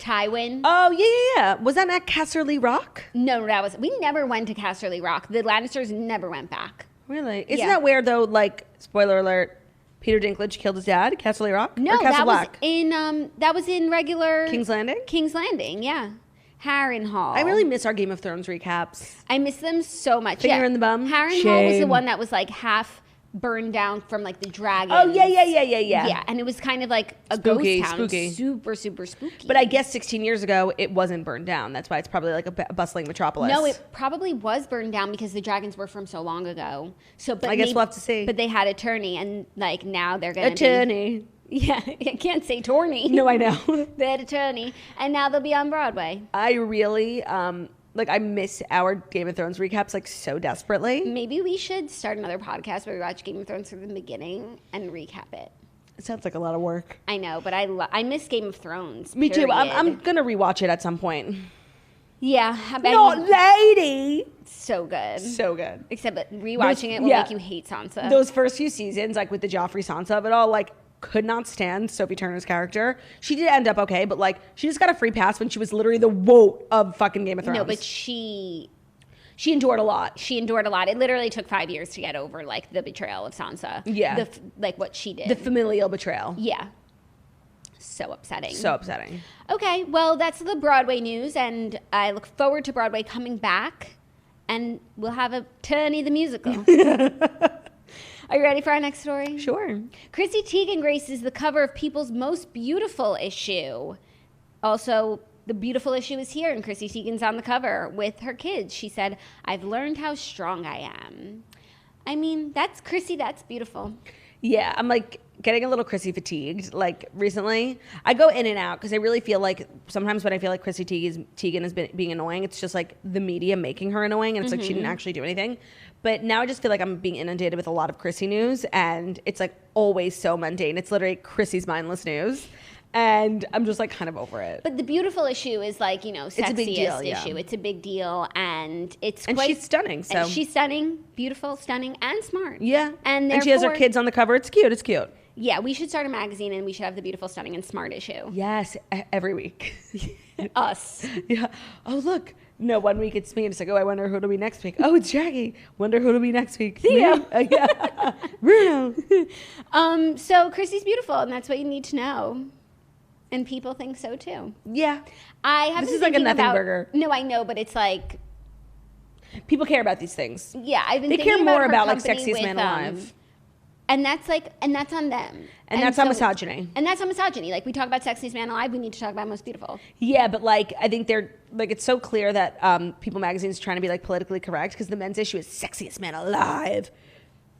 Tywin. Oh, yeah. Was that at Casterly Rock? No, we never went to Casterly Rock. The Lannisters never went back. Really? Isn't that where, though, like, spoiler alert, Peter Dinklage killed his dad, Casterly Rock? No, or Castle Black? That was in regular King's Landing? King's Landing, yeah. Harrenhal. I really miss our Game of Thrones recaps. I miss them so much. Finger in the bum. Harrenhal was the one that was like half burned down from like the dragons. Oh, yeah. Yeah, and it was kind of like a ghost town. Spooky. Super, super spooky. But I guess 16 years ago, it wasn't burned down. That's why it's probably like a bustling metropolis. No, it probably was burned down because the dragons were from so long ago. But I guess we'll have to see. But they had a tourney, and like now they're going to Attorney. Yeah, I can't say tourney. No, I know. They had a tourney, and now they'll be on Broadway. I really, I miss our Game of Thrones recaps, like, so desperately. Maybe we should start another podcast where we watch Game of Thrones from the beginning and recap it. It sounds like a lot of work. I know, but I miss Game of Thrones. Me too. I'm going to rewatch it at some point. Yeah. Not lady! So good. So good. Except that rewatching it will make you hate Sansa. Those first few seasons, like with the Joffrey Sansa of it all, like, could not stand Sophie Turner's character. She did end up okay, but like she just got a free pass when she was literally the woat of fucking Game of Thrones. No, but she endured a lot. She endured a lot. It literally took 5 years to get over like the betrayal of Sansa. Yeah. Like what she did. The familial betrayal. Yeah. So upsetting. So upsetting. Okay, well that's the Broadway news, and I look forward to Broadway coming back, and we'll have a Turney the musical. Are you ready for our next story? Sure. Chrissy Teigen graces the cover of People's Most Beautiful issue. Also, the beautiful issue is here, and Chrissy Teigen's on the cover with her kids. She said, "I've learned how strong I am." I mean, that's Chrissy. That's beautiful. Yeah, I'm like getting a little Chrissy fatigued. Like recently, I go in and out because I really feel like sometimes when I feel like Chrissy Teigen is being annoying, it's just like the media making her annoying, and it's like she didn't actually do anything. But now I just feel like I'm being inundated with a lot of Chrissy news, and it's like always so mundane. It's literally Chrissy's mindless news. And I'm just like kind of over it. But the beautiful issue is like, you know, sexiest it's a big deal, issue. It's a big deal, and it's and quite, she's stunning. So and she's stunning, beautiful, stunning, and smart. Yeah, and she has her kids on the cover. It's cute. It's cute. Yeah, we should start a magazine, and we should have the beautiful, stunning, and smart issue. Yes, every week. Us. Yeah. Oh look. No, 1 week it's me. And it's like, oh, I wonder who it'll be next week. Oh, it's Jackie. Wonder who it'll be next week. Theo. Yeah. Bruno. So Chrissy's beautiful, and that's what you need to know. And people think so too. Yeah. I have. This is like a nothing burger. No, I know, but it's like people care about these things. Yeah, I've been. They thinking care more about like company sexiest man alive. And that's on them. And that's on misogyny. And that's on misogyny. Like we talk about sexiest man alive, we need to talk about most beautiful. Yeah, but like I think they're like it's so clear that People Magazine is trying to be like politically correct because the men's issue is sexiest man alive,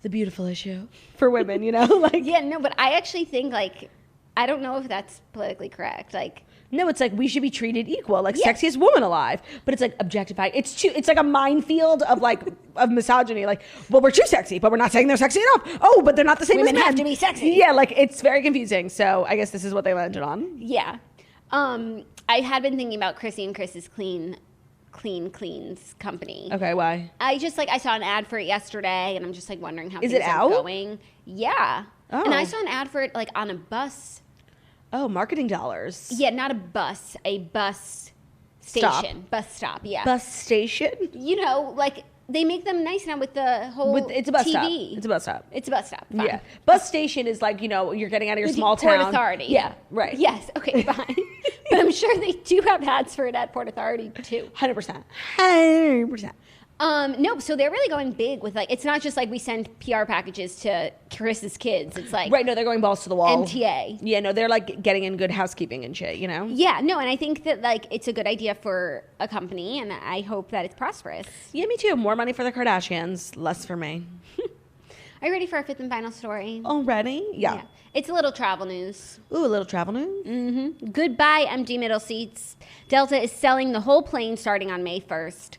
the beautiful issue for women. You know, like yeah, no, but I actually think like I don't know if that's politically correct. Like no, it's like we should be treated equal, like sexiest woman alive. But it's like objectified. It's like a minefield of like of misogyny. Like, well, we're too sexy, but we're not saying they're sexy enough. Oh, but they're not the same women as men. have to be sexy. Yeah, like it's very confusing. So I guess this is what they landed on. Yeah. I had been thinking about Chrissy and Chris's Clean Cleans company. Okay, why? I saw an ad for it yesterday, and I'm just like wondering how is things it out? are going. Yeah. Oh. And I saw an ad for it like on a bus. Oh, marketing dollars. Yeah, not a bus, a bus station. Bus stop, yeah. Bus station? You know, like they make them nice now with the whole it's a bus TV. stop. It's a bus stop. It's a bus stop. Fine. Yeah. Bus station is like, you know, you're getting out of your With small Port town. Authority. Yeah, right. Yes, okay, fine. But I'm sure they do have ads for it at Port Authority too. 100%. 100%. No, so they're really going big with like, it's not just like we send PR packages to Chris's kids. It's like. Right, no, they're going balls to the wall. MTA. Yeah, no, they're like getting in good housekeeping and shit, you know? Yeah, no, and I think that like it's a good idea for a company, and I hope that it's prosperous. Yeah, me too. More money for the Kardashians, less for me. Are you ready for our fifth and final story? Already? Yeah. It's a little travel news. Ooh, a little travel news? Mm-hmm. Goodbye, empty middle seats. Delta is selling the whole plane starting on May 1st.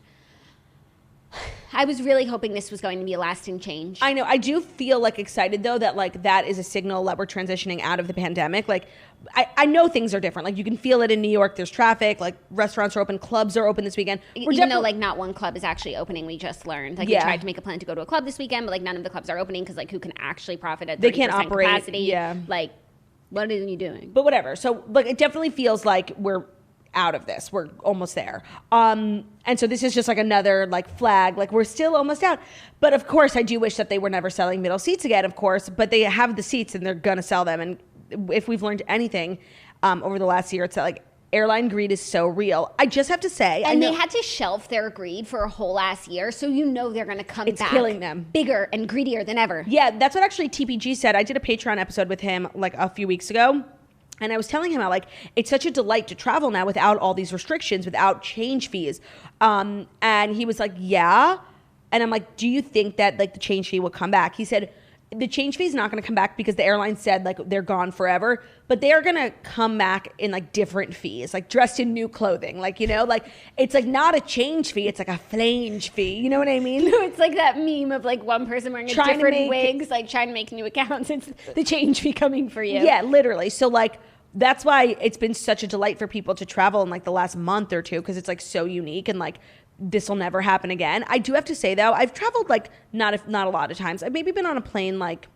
I was really hoping this was going to be a lasting change. I know. I do feel like excited though that like that is a signal that we're transitioning out of the pandemic. Like I know things are different. Like you can feel it in New York. There's traffic. Like restaurants are open. Clubs are open this weekend. Even though like not one club is actually opening, we just learned. Like we tried to make a plan to go to a club this weekend, but like none of the clubs are opening because like who can actually profit at 30% they can't operate capacity? Yeah. Like what are you doing? But whatever. So like it definitely feels like we're out of this. We're almost there. And so this is just like another like flag, like we're still almost out. But of course, I do wish that they were never selling middle seats again, of course, but they have the seats and they're going to sell them. And if we've learned anything over the last year, it's that like airline greed is so real. I just have to say. And they had to shelf their greed for a whole ass year. So you know they're going to come back. It's killing them. Bigger and greedier than ever. Yeah, that's what actually TPG said. I did a Patreon episode with him like a few weeks ago. And I was telling him how like it's such a delight to travel now without all these restrictions, without change fees. And he was like, yeah. And I'm like, do you think that like the change fee will come back? He said, the change fee is not going to come back because the airline said like they're gone forever, but they are going to come back in like different fees, like dressed in new clothing. Like, you know, like it's like not a change fee. It's like a flange fee. You know what I mean? No, it's like that meme of like one person wearing different wigs, like trying to make new accounts. It's the change fee coming for you. Yeah, literally. So like, that's why it's been such a delight for people to travel in like the last month or two, because it's like so unique and like this will never happen again. I do have to say though, I've traveled like not a lot of times. I've maybe been on a plane like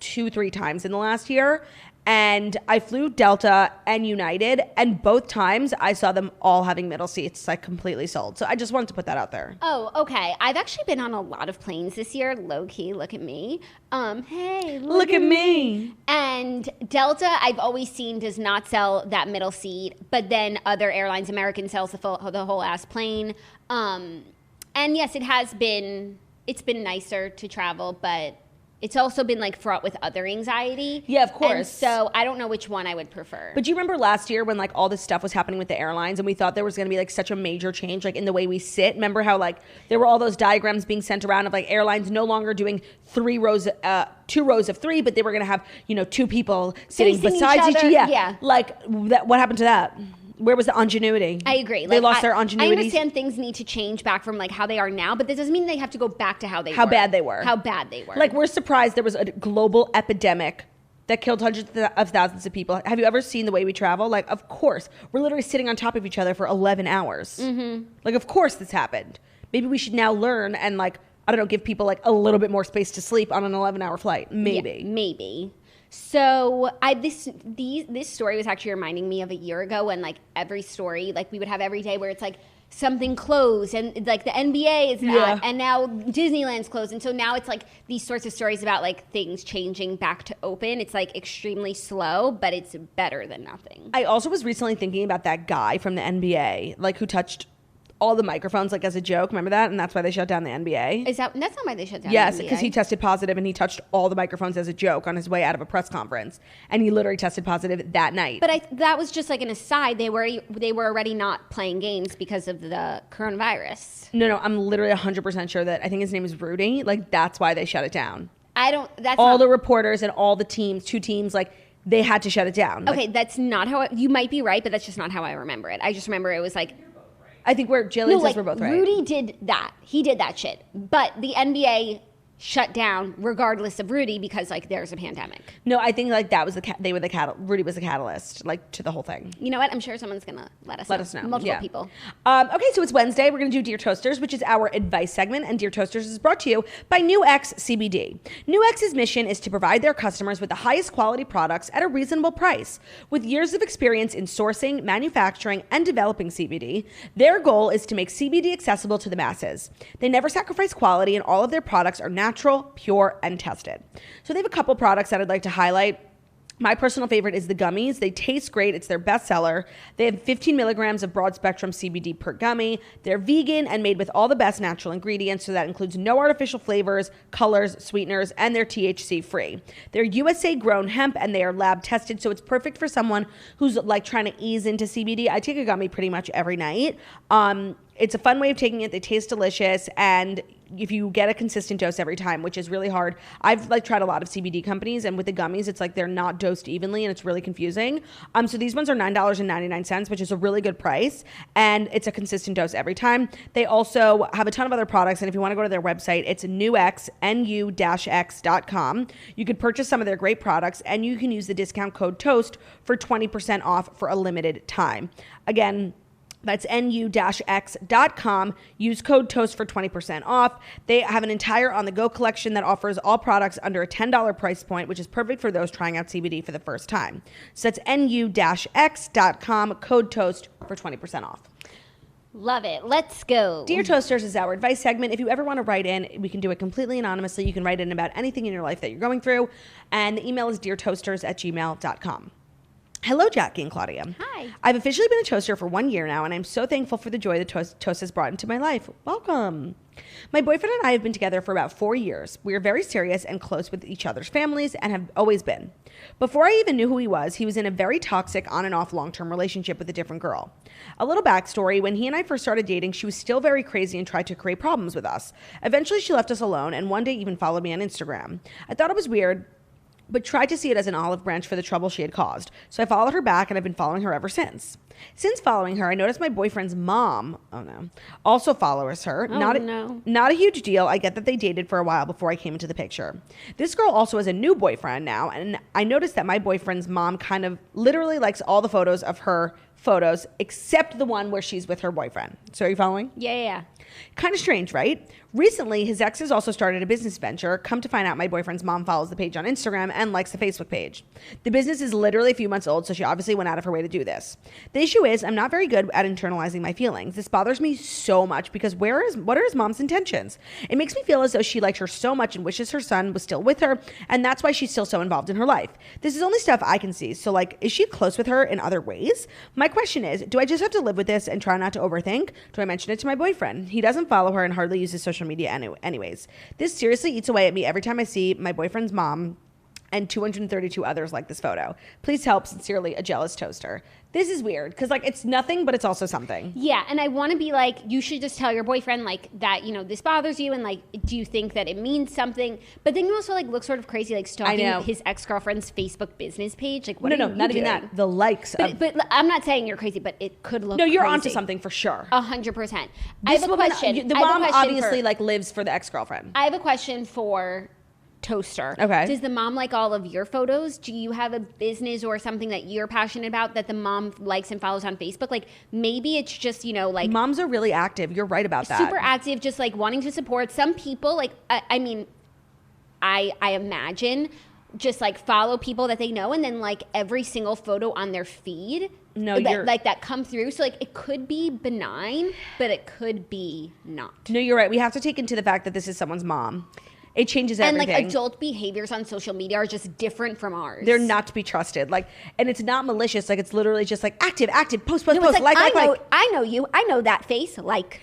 2-3 times in the last year, and I flew Delta and United, and both times I saw them all having middle seats, like completely sold. So I just wanted to put that out there. Oh, okay. I've actually been on a lot of planes this year. Low key, look at me. Hey, look at me. And Delta, I've always seen, does not sell that middle seat, but then other airlines, American sells the whole ass plane. And yes, it's been nicer to travel, but it's also been like fraught with other anxiety. Yeah, of course. And so I don't know which one I would prefer. But do you remember last year when like all this stuff was happening with the airlines and we thought there was going to be like such a major change like in the way we sit? Remember how like there were all those diagrams being sent around of like airlines no longer doing 2 rows of 3, but they were going to have, you know, 2 people sitting facing besides each other. Yeah. Like what happened to that? Where was the ingenuity? I agree. They lost their ingenuity. I understand things need to change back from like how they are now, but that doesn't mean they have to go back to how bad they were. How bad they were. Like we're surprised there was a global epidemic that killed hundreds of thousands of people. Have you ever seen the way we travel? Like, of course. We're literally sitting on top of each other for 11 hours. Mm-hmm. Like, of course this happened. Maybe we should now learn and like, I don't know, give people like a little bit more space to sleep on an 11-hour flight. Maybe. Yeah, maybe. So this story was actually reminding me of a year ago when like every story like we would have every day where it's like something closed and like the NBA is not and now Disneyland's closed, and so now it's like these sorts of stories about like things changing back to open. It's like extremely slow, but it's better than nothing. I also was recently thinking about that guy from the NBA like who touched all the microphones like as a joke. Remember that? And that's why they shut down the NBA. That's not why they shut down yes, the NBA. because he tested positive and he touched all the microphones as a joke on his way out of a press conference. And he literally tested positive that night. But that was just like an aside. They were already not playing games because of the coronavirus. No, I'm literally 100% sure that I think his name is Rudy. Like that's why they shut it down. The reporters and all the teams, 2 teams, like they had to shut it down. Okay, that's not how you might be right, but that's just not how I remember it. I just remember it was like, I think Jillian says we're both right. Rudy did that. He did that shit. But the NBA shut down regardless of Rudy because like there's a pandemic. No, I think like that was Rudy was the catalyst like to the whole thing. You know what? I'm sure someone's gonna let us know. Multiple people. Okay, so it's Wednesday. We're gonna do Dear Toasters, which is our advice segment, and Dear Toasters is brought to you by NuX CBD. NuX's mission is to provide their customers with the highest quality products at a reasonable price. With years of experience in sourcing, manufacturing, and developing CBD, their goal is to make CBD accessible to the masses. They never sacrifice quality, and all of their products are natural, pure, and tested. So they have a couple products that I'd like to highlight. My personal favorite is the gummies. They taste great. It's their best seller. They have 15 milligrams of broad spectrum CBD per gummy. They're vegan and made with all the best natural ingredients. So that includes no artificial flavors, colors, sweeteners, and they're THC free. They're USA grown hemp and they are lab tested. So it's perfect for someone who's like trying to ease into CBD. I take a gummy pretty much every night. It's a fun way of taking it. They taste delicious, and if you get a consistent dose every time, which is really hard. I've like tried a lot of CBD companies, and with the gummies, it's like they're not dosed evenly, and it's really confusing. So these ones are $9.99, which is a really good price, and it's a consistent dose every time. They also have a ton of other products, and if you want to go to their website, it's NuX, NU-X.com. You could purchase some of their great products, and you can use the discount code TOAST for 20% off for a limited time. Again, That's nu-x.com. Use code TOAST for 20% off. They have an entire on-the-go collection that offers all products under a $10 price point, which is perfect for those trying out CBD for the first time. So that's nu-x.com, code TOAST for 20% off. Love it. Let's go. Dear Toasters is our advice segment. If you ever want to write in, we can do it completely anonymously. You can write in about anything in your life that you're going through. And the email is deartoasters@gmail.com. Hello, Jackie and Claudia. Hi. I've officially been a toaster for 1 year now, and I'm so thankful for the joy that Toast has brought into my life. Welcome. My boyfriend and I have been together for about 4 years. We are very serious and close with each other's families and have always been. Before I even knew who he was in a very toxic on and off long-term relationship with a different girl. A little backstory, when he and I first started dating, she was still very crazy and tried to create problems with us. Eventually, she left us alone and one day even followed me on Instagram. I thought it was weird, but tried to see it as an olive branch for the trouble she had caused. So I followed her back, and I've been following her ever since. Since following her, I noticed my boyfriend's mom, also follows her. Not a huge deal. I get that they dated for a while before I came into the picture. This girl also has a new boyfriend now, and I noticed that my boyfriend's mom kind of literally likes all the photos of her photos except the one where she's with her boyfriend. So are you following? Yeah. Kind of strange, right? Recently, his ex has also started a business venture. Come to find out, my boyfriend's mom follows the page on Instagram and likes the Facebook page. The business is literally a few months old, so she obviously went out of her way to do this. The issue is, I'm not very good at internalizing my feelings. This bothers me so much because what are his mom's intentions? It makes me feel as though she liked her so much and wishes her son was still with her, and that's why she's still so involved in her life. This is only stuff I can see. So, is she close with her in other ways? My question is, do I just have to live with this and try not to overthink? Do I mention it to my boyfriend? He doesn't follow her and hardly uses social media anyways. This seriously eats away at me every time I see my boyfriend's mom and 232 others like this photo. Please help. Sincerely, a jealous toaster. This is weird because it's nothing, but it's also something. Yeah, and I want to be you should just tell your boyfriend that this bothers you, and do you think that it means something? But then you also look sort of crazy, stalking his ex-girlfriend's Facebook business page. What are you not doing? even that. The likes. But I'm not saying you're crazy, but it could look. No, you're crazy. onto something for sure. 100%. I have a question. The mom obviously lives for the ex-girlfriend. I have a question for Toaster. Okay. Does the mom like all of your photos? Do you have a business or something that you're passionate about that the mom likes and follows on Facebook? Maybe it's just, moms are really active. You're right about that. Super active, just wanting to support. Some people, I imagine just follow people that they know and then every single photo on their feed. No, that come through. So it could be benign, but it could be not. No, you're right. We have to take into the fact that this is someone's mom. It changes everything. And adult behaviors on social media are just different from ours. They're not to be trusted. And it's not malicious. It's literally just active, post, no, post, I know you. I know that face.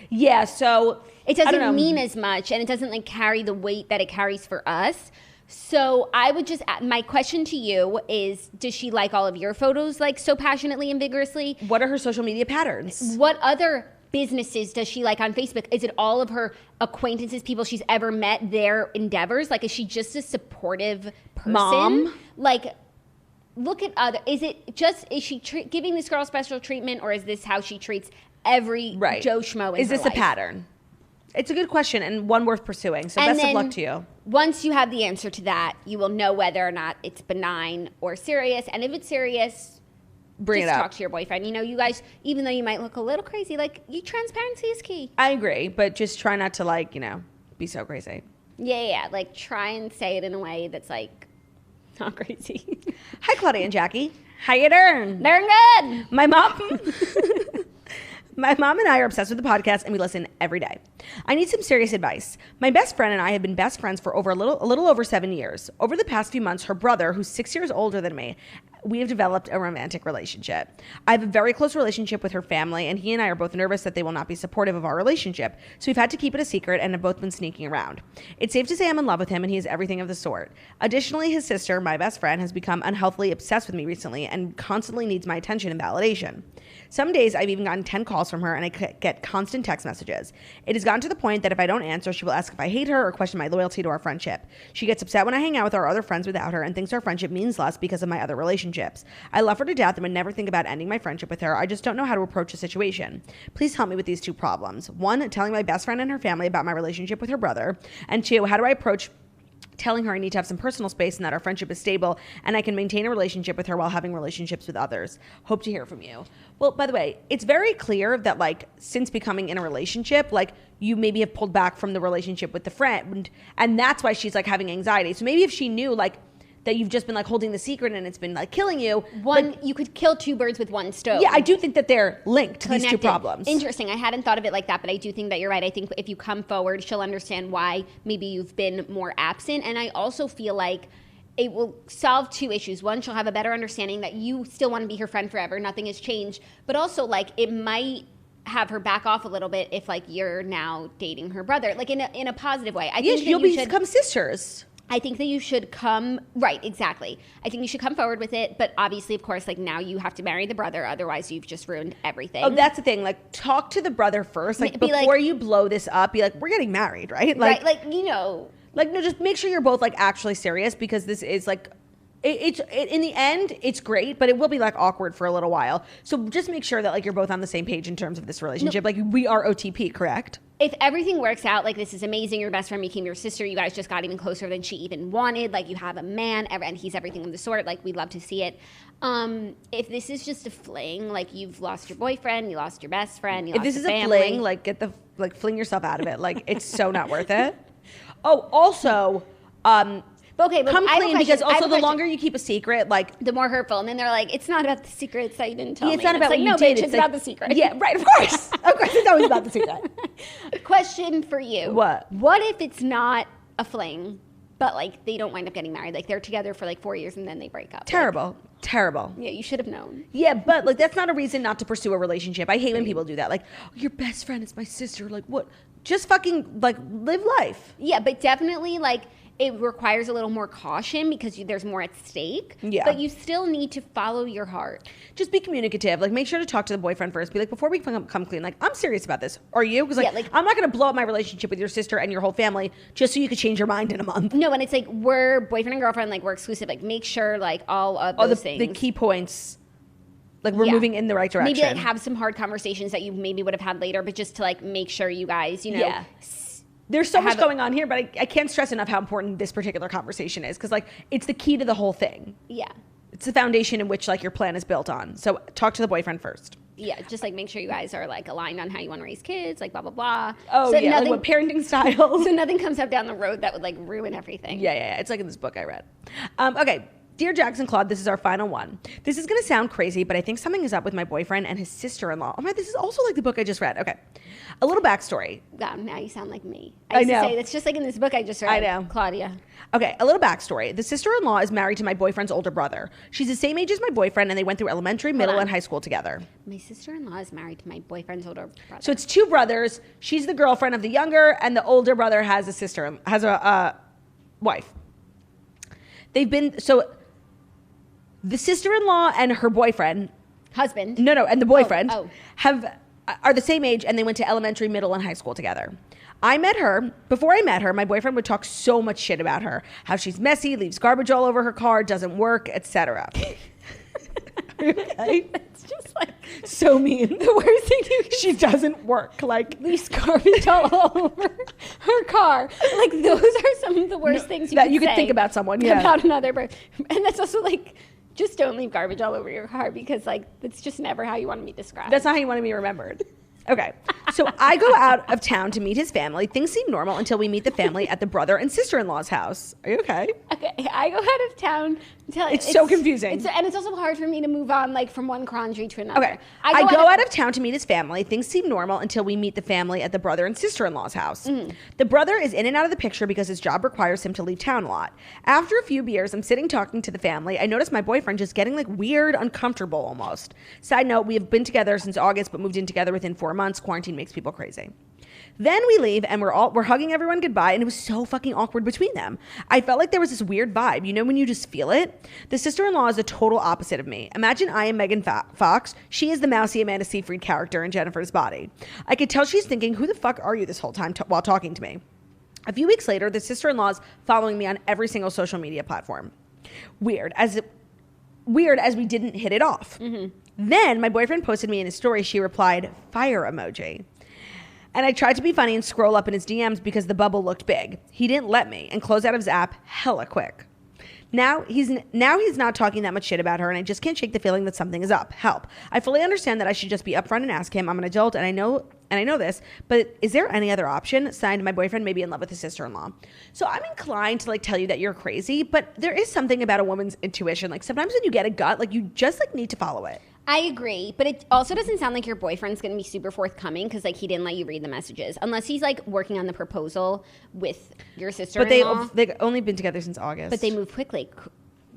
Yeah, so it doesn't mean as much, and it doesn't carry the weight that it carries for us. So I would just, my question to you is, does she like all of your photos so passionately and vigorously? What are her social media patterns? What other businesses does she like on Facebook? Is it all of her acquaintances, people she's ever met, their endeavors? Is she just a supportive person? Mom? Look at is she giving this girl special treatment, or is this how she treats every Joe Schmo in Is this her life? a pattern? It's a good question and one worth pursuing. So best of luck to you. Once you have the answer to that, you will know whether or not it's benign or serious. And if it's serious, bring it up. Talk to your boyfriend. You guys, even though you might look a little crazy, transparency is key. I agree, but just try not to be so crazy. Yeah. Try and say it in a way that's not crazy. Hi, Claudia and Jackie. How you doing? Doing good. My mom and I are obsessed with the podcast, and we listen every day. I need some serious advice. My best friend and I have been best friends for a little over 7 years. Over the past few months, her brother, who's 6 years older than me, we have developed a romantic relationship. I have a very close relationship with her family, and he and I are both nervous that they will not be supportive of our relationship, so we've had to keep it a secret and have both been sneaking around. It's safe to say I'm in love with him, and he is everything of the sort. Additionally, his sister, my best friend, has become unhealthily obsessed with me recently and constantly needs my attention and validation. Some days I've even gotten 10 calls from her, and I get constant text messages. It has gotten to the point that if I don't answer, she will ask if I hate her or question my loyalty to our friendship. She gets upset when I hang out with our other friends without her and thinks our friendship means less because of my other relationships. I love her to death and would never think about ending my friendship with her. I just don't know how to approach the situation. Please help me with these two problems. 1, telling my best friend and her family about my relationship with her brother. And 2, how do I approach telling her I need to have some personal space and that our friendship is stable and I can maintain a relationship with her while having relationships with others. Hope to hear from you. Well, by the way, it's very clear that like since becoming in a relationship, like you maybe have pulled back from the relationship with the friend, and that's why she's like having anxiety. So maybe if she knew like that you've just been like holding the secret and it's been like killing you. You could kill two birds with one stone. Yeah, I do think that they're linked, Connected. these two problems. Interesting. I hadn't thought of it like that, but I do think that you're right. I think if you come forward, she'll understand why maybe you've been more absent. And I also feel like it will solve two issues. One, she'll have a better understanding that you still want to be her friend forever. Nothing has changed. But also like it might have her back off a little bit if like you're now dating her brother, like in a positive way. I think you'll become sisters. I think that you should come, right, exactly. I think you should come forward with it, but obviously, of course, like now you have to marry the brother, otherwise you've just ruined everything. Oh, that's the thing. Like, talk to the brother first. Like, before you blow this up, be like, we're getting married, right? Like, right, like, you know. Like, no, just make sure you're both, like, actually serious, because this is, like, in the end, it's great, but it will be, like, awkward for a little while. So just make sure that, like, you're both on the same page in terms of this relationship. No. Like, we are OTP, correct? If everything works out, like this is amazing, your best friend became your sister, you guys just got even closer than she even wanted, like you have a man, and he's everything of the sort, like we'd love to see it. If this is just a fling, like you've lost your boyfriend, you lost your best friend, you lost your family. If this is a fling, like fling yourself out of it. Like it's so not worth it. Oh, also, okay, but come clean, because also the longer you keep a secret, like the more hurtful. And then they're like, it's not about the secrets that you didn't tell me. It's not about what like, you no, did. Bitch, it's about the secret. Yeah, right. Of course, it's always about the secret. Question for you: What if it's not a fling, but like they don't wind up getting married? Like they're together for like 4 years and then they break up. Terrible. Like, terrible. Yeah, you should have known. Yeah, but like that's not a reason not to pursue a relationship. I hate when people do that. Like, oh, your best friend is my sister. Like, what? Just fucking like live life. Yeah, but definitely like it requires a little more caution because there's more at stake. Yeah. But you still need to follow your heart. Just be communicative. Like, make sure to talk to the boyfriend first. Be like, before we come clean, like, I'm serious about this. Are you? Because, like, I'm not going to blow up my relationship with your sister and your whole family just so you could change your mind in a month. No, and it's like, we're boyfriend and girlfriend, like, we're exclusive. Like, make sure, like, all of those things. The key points, like, we're moving in the right direction. Maybe, like, have some hard conversations that you maybe would have had later, but just to, like, make sure you guys, you know. Yeah. There's so much going on here, but I can't stress enough how important this particular conversation is, because, like, it's the key to the whole thing. Yeah. It's the foundation in which, like, your plan is built on. So talk to the boyfriend first. Yeah, just, like, make sure you guys are, like, aligned on how you want to raise kids, like, blah, blah, blah. Oh, so yeah, like what parenting styles. So nothing comes up down the road that would, like, ruin everything. Yeah. It's like in this book I read. Okay. Dear Jackson Claude, this is our final one. This is going to sound crazy, but I think something is up with my boyfriend and his sister-in-law. Oh my, this is also like the book I just read. Okay. A little backstory. God, now you sound like me. I know. To say, it's just like in this book I just read. I know. Claudia. Okay, a little backstory. The sister-in-law is married to my boyfriend's older brother. She's the same age as my boyfriend, and they went through elementary, middle, and high school together. My sister-in-law is married to my boyfriend's older brother. So it's two brothers. She's the girlfriend of the younger, and the older brother has a wife. They've been... So... The sister-in-law and her boyfriend, husband, and the boyfriend are the same age, and they went to elementary, middle, and high school together. I met her. Before I met her, my boyfriend would talk so much shit about her, how she's messy, leaves garbage all over her car, doesn't work, etc. Okay? It's just like so mean. The worst thing she doesn't work. Like leaves garbage all over her car. Like those are some of the worst things you could think about someone. Yeah. About another person, and that's also like. Just don't leave garbage all over your car because, like, that's just never how you want to be described. That's not how you want to be remembered. Okay. So I go out of town to meet his family. Things seem normal until we meet the family at the brother and sister-in-law's house. Are you okay? Okay. I go out of town. It's so confusing. And it's also hard for me to move on, like, from one quandary to another. Okay. I go out of town to meet his family. Things seem normal until we meet the family at the brother and sister-in-law's house. Mm. The brother is in and out of the picture because his job requires him to leave town a lot. After a few beers, I'm sitting talking to the family. I notice my boyfriend just getting, like, weird, uncomfortable almost. Side note, we have been together since August, but moved in together within 4 months. Quarantine makes people crazy. Then we leave and we're hugging everyone goodbye, and it was so fucking awkward between them. I felt like there was this weird vibe. You know when you just feel it? The sister-in-law is the total opposite of me. Imagine I am Megan Fox. She is the mousy Amanda Seyfried character in Jennifer's Body. I could tell she's thinking, who the fuck are you this whole time while talking to me? A few weeks later, the sister-in-law is following me on every single social media platform. Weird as we didn't hit it off. Mm-hmm. Then my boyfriend posted me in his story. She replied, fire emoji. And I tried to be funny and scroll up in his DMs because the bubble looked big. He didn't let me and closed out of his app hella quick. Now he's not talking that much shit about her, and I just can't shake the feeling that something is up. Help. I fully understand that I should just be upfront and ask him. I'm an adult and I know this, but is there any other option? Signed, my boyfriend may be in love with his sister-in-law. So I'm inclined to like tell you that you're crazy, but there is something about a woman's intuition. Like sometimes when you get a gut, like you just like need to follow it. I agree, but it also doesn't sound like your boyfriend's going to be super forthcoming because, like, he didn't let you read the messages. Unless he's, like, working on the proposal with your sister-in-law. But they've only been together since August. But they move quickly.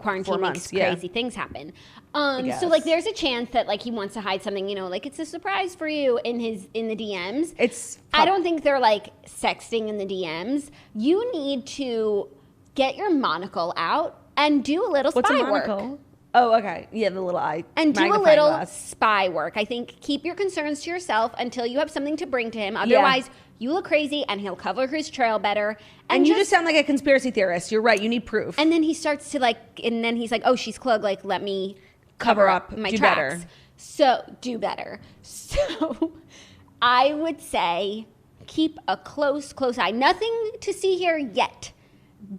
Quarantine 4 months, makes crazy things happen. So, like, there's a chance that, like, he wants to hide something, you know, like, it's a surprise for you in the DMs. I don't think they're, like, sexting in the DMs. You need to get your monocle out and do a little spy work. Oh, okay. Yeah, the little eye. And do a little spy work. I think keep your concerns to yourself until you have something to bring to him. Otherwise, you look crazy and he'll cover his trail better. And you just sound like a conspiracy theorist. You're right. You need proof. And then he starts to and then he's like, oh, she's Klug. Like, let me cover up my tracks. Better. So, do better. So, I would say keep a close eye. Nothing to see here yet,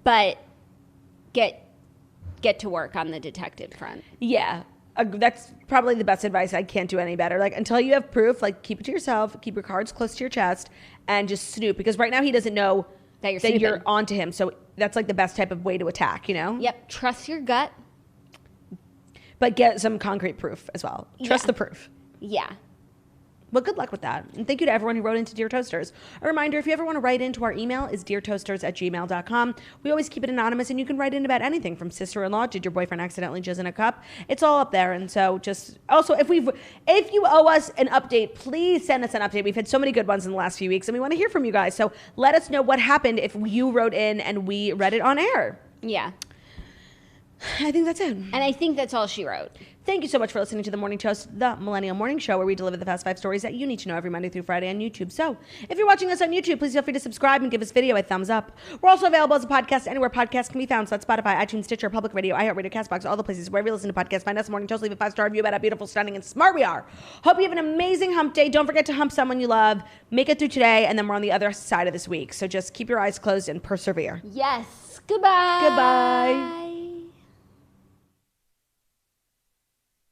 but get to work on the detective front. Yeah. That's probably the best advice. I can't do any better. Like, until you have proof, like, keep it to yourself, keep your cards close to your chest, and just snoop. Because right now he doesn't know that you're onto him. So that's, like, the best type of way to attack, you know? Yep. Trust your gut. But get some concrete proof as well. Trust the proof. Yeah. Well, good luck with that. And thank you to everyone who wrote into Dear Toasters. A reminder, if you ever want to write into our email, is deartoasters@gmail.com. We always keep it anonymous, and you can write in about anything from sister-in-law, did your boyfriend accidentally jizz in a cup? It's all up there. And so just, also, if you owe us an update, please send us an update. We've had so many good ones in the last few weeks, and we want to hear from you guys. So let us know what happened if you wrote in and we read it on air. Yeah. I think that's it. And I think that's all she wrote. Thank you so much for listening to The Morning Toast, the Millennial Morning Show, where we deliver the fast 5 stories that you need to know every Monday through Friday on YouTube. So if you're watching us on YouTube, please feel free to subscribe and give this video a thumbs up. We're also available as a podcast anywhere podcasts can be found. So that's Spotify, iTunes, Stitcher, Public Radio, iHeartRadio, CastBox, all the places wherever you listen to podcasts. Find us Morning Toast, leave a 5-star review about how beautiful, stunning, and smart we are. Hope you have an amazing hump day. Don't forget to hump someone you love. Make it through today, and then we're on the other side of this week. So just keep your eyes closed and persevere. Yes. Goodbye. Goodbye.